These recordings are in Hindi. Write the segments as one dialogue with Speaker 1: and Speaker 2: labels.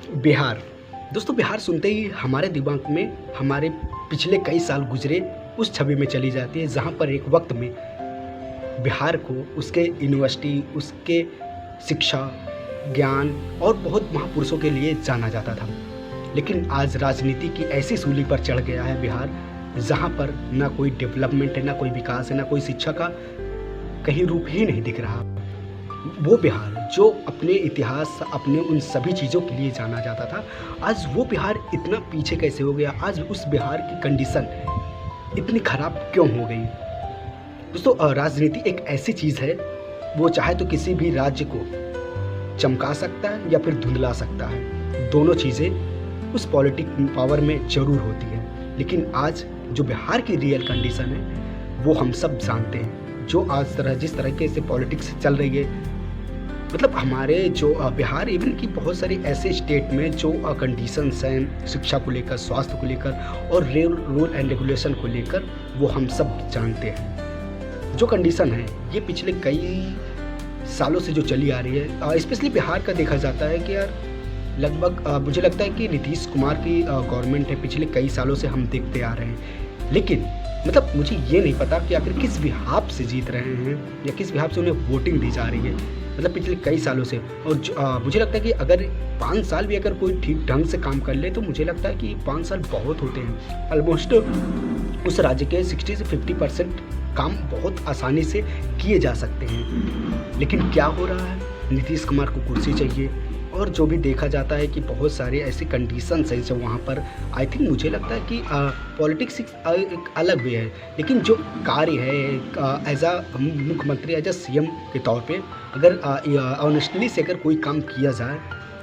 Speaker 1: बिहार। दोस्तों, बिहार सुनते ही हमारे दिमाग में हमारे पिछले कई साल गुजरे उस छवि में चली जाती है, जहाँ पर एक वक्त में बिहार को उसके यूनिवर्सिटी, उसके शिक्षा, ज्ञान और बहुत महापुरुषों के लिए जाना जाता था। लेकिन आज राजनीति की ऐसी सूली पर चढ़ गया है बिहार, जहाँ पर ना कोई डेवलपमेंट है, ना कोई विकास है, ना कोई शिक्षा का कहीं रूप ही नहीं दिख रहा। वो बिहार जो अपने इतिहास, अपने उन सभी चीज़ों के लिए जाना जाता था, आज वो बिहार इतना पीछे कैसे हो गया? आज उस बिहार की कंडीशन इतनी ख़राब क्यों हो गई? दोस्तों, राजनीति एक ऐसी चीज़ है, वो चाहे तो किसी भी राज्य को चमका सकता है या फिर धुंधला सकता है। दोनों चीज़ें उस पॉलिटिक पावर में ज़रूर होती है। लेकिन आज जो बिहार की रियल कंडीशन है, वो हम सब जानते हैं। जो आज जिस तरीके से पॉलिटिक्स चल रही है, मतलब हमारे जो बिहार इवन की बहुत सारे ऐसे स्टेट में जो कंडीशंस हैं शिक्षा को लेकर, स्वास्थ्य को लेकर और रूल एंड रेगुलेशन को लेकर, वो हम सब जानते हैं। जो कंडीशन है ये पिछले कई सालों से जो चली आ रही है, स्पेशली बिहार का देखा जाता है कि यार लगभग मुझे लगता है कि नीतीश कुमार की गवर्नमेंट है, पिछले कई सालों से हम देखते आ रहे हैं। लेकिन मतलब मुझे ये नहीं पता कि आखिर किस बिहाफ से जीत रहे हैं या किस बिहाफ से उन्हें वोटिंग दी जा रही है, मतलब पिछले कई सालों से। और मुझे लगता है कि अगर 5 साल भी अगर कोई ठीक ढंग से काम कर ले, तो मुझे लगता है कि 5 साल बहुत होते हैं। ऑलमोस्ट उस राज्य के 60 से 50% काम बहुत आसानी से किए जा सकते हैं। लेकिन क्या हो रहा है? नीतीश कुमार को कुर्सी चाहिए, और जो भी देखा जाता है कि बहुत सारे ऐसे कंडीशंस हैं जो वहाँ पर, आई थिंक मुझे लगता है कि पॉलिटिक्स एक अलग वे है, लेकिन जो कार्य है एज अ मुख्यमंत्री, एज अ सीएम के तौर पे, अगर ऑनेस्टली से अगर कोई काम किया जाए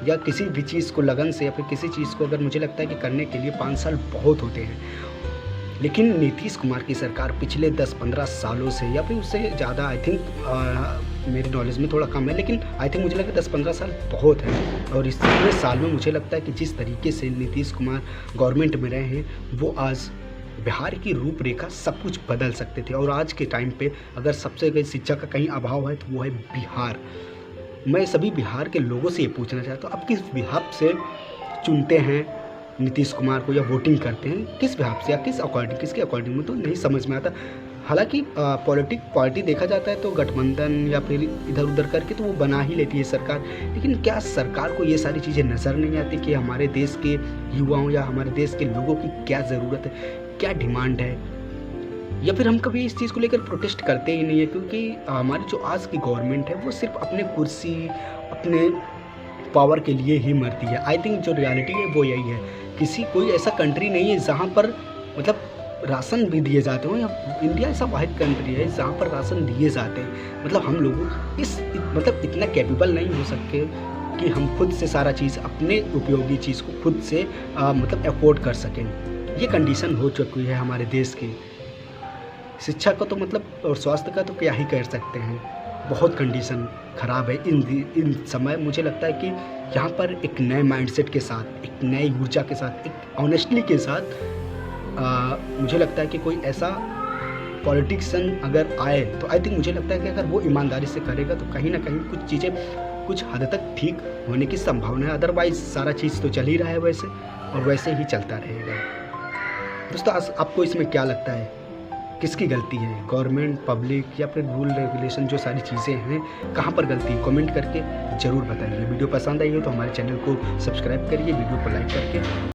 Speaker 1: या किसी भी चीज़ को लगन से या फिर किसी चीज़ को अगर, मुझे लगता है कि करने के लिए 5 साल बहुत होते हैं। लेकिन नीतीश कुमार की सरकार पिछले 10-15 सालों से या फिर उससे ज़्यादा, आई थिंक मेरी नॉलेज में थोड़ा कम है, लेकिन आई थिंक मुझे लगता है 10-15 साल बहुत है। और इस पूरे साल में मुझे लगता है कि जिस तरीके से नीतीश कुमार गवर्नमेंट में रहे हैं, वो आज बिहार की रूपरेखा सब कुछ बदल सकते थे। और आज के टाइम पे अगर सबसे अगर शिक्षा का कहीं अभाव है, तो वो है बिहार। मैं सभी बिहार के लोगों से ये पूछना चाहता हूँ, आप किस बिहार से चुनते हैं नीतीश कुमार को या वोटिंग करते हैं? किस बिहाफ से या किस अकॉर्डिंग, किसके अकॉर्डिंग में तो नहीं समझ में आता। हालांकि पार्टी देखा जाता है तो गठबंधन या फिर इधर उधर करके तो वो बना ही लेती है सरकार। लेकिन क्या सरकार को ये सारी चीज़ें नज़र नहीं आती कि हमारे देश के युवाओं या हमारे देश के लोगों की क्या ज़रूरत है, क्या डिमांड है? या फिर हम कभी इस चीज़ को लेकर प्रोटेस्ट करते ही नहीं है, क्योंकि हमारी जो आज की गवर्नमेंट है वो सिर्फ अपने कुर्सी, अपने पावर के लिए ही मरती है। आई थिंक जो रियलिटी है वो यही है। कोई ऐसा कंट्री नहीं है जहाँ पर मतलब राशन भी दिए जाते हो, या इंडिया ऐसा वाहिद कंट्री है जहाँ पर राशन दिए जाते हैं। मतलब हम लोग मतलब इतना कैपेबल नहीं हो सकते कि हम खुद से सारा चीज़, अपने उपयोगी चीज़ को खुद से मतलब अफोर्ड कर सकें। ये कंडीशन हो चुकी है हमारे देश की। शिक्षा का तो मतलब, और स्वास्थ्य का तो क्या ही कर सकते हैं, बहुत कंडीशन ख़राब है इन समय। मुझे लगता है कि यहाँ पर एक नए माइंडसेट के साथ, एक नई ऊर्जा के साथ, एक ऑनेस्टली के साथ मुझे लगता है कि कोई ऐसा पॉलिटिशियन अगर आए, तो आई थिंक मुझे लगता है कि अगर वो ईमानदारी से करेगा तो कहीं ना कहीं कुछ चीज़ें कुछ हद तक ठीक होने की संभावना है। अदरवाइज़ सारा चीज़ तो चल ही रहा है वैसे, और वैसे ही चलता रहेगा। दोस्तों, आपको इसमें क्या लगता है, किसकी गलती है? गवर्नमेंट, पब्लिक, या फिर रूल रेगुलेशन? जो सारी चीज़ें हैं, कहाँ पर गलती है? कमेंट करके ज़रूर बताइए। वीडियो पसंद आई हो तो हमारे चैनल को सब्सक्राइब करिए, वीडियो को लाइक करके।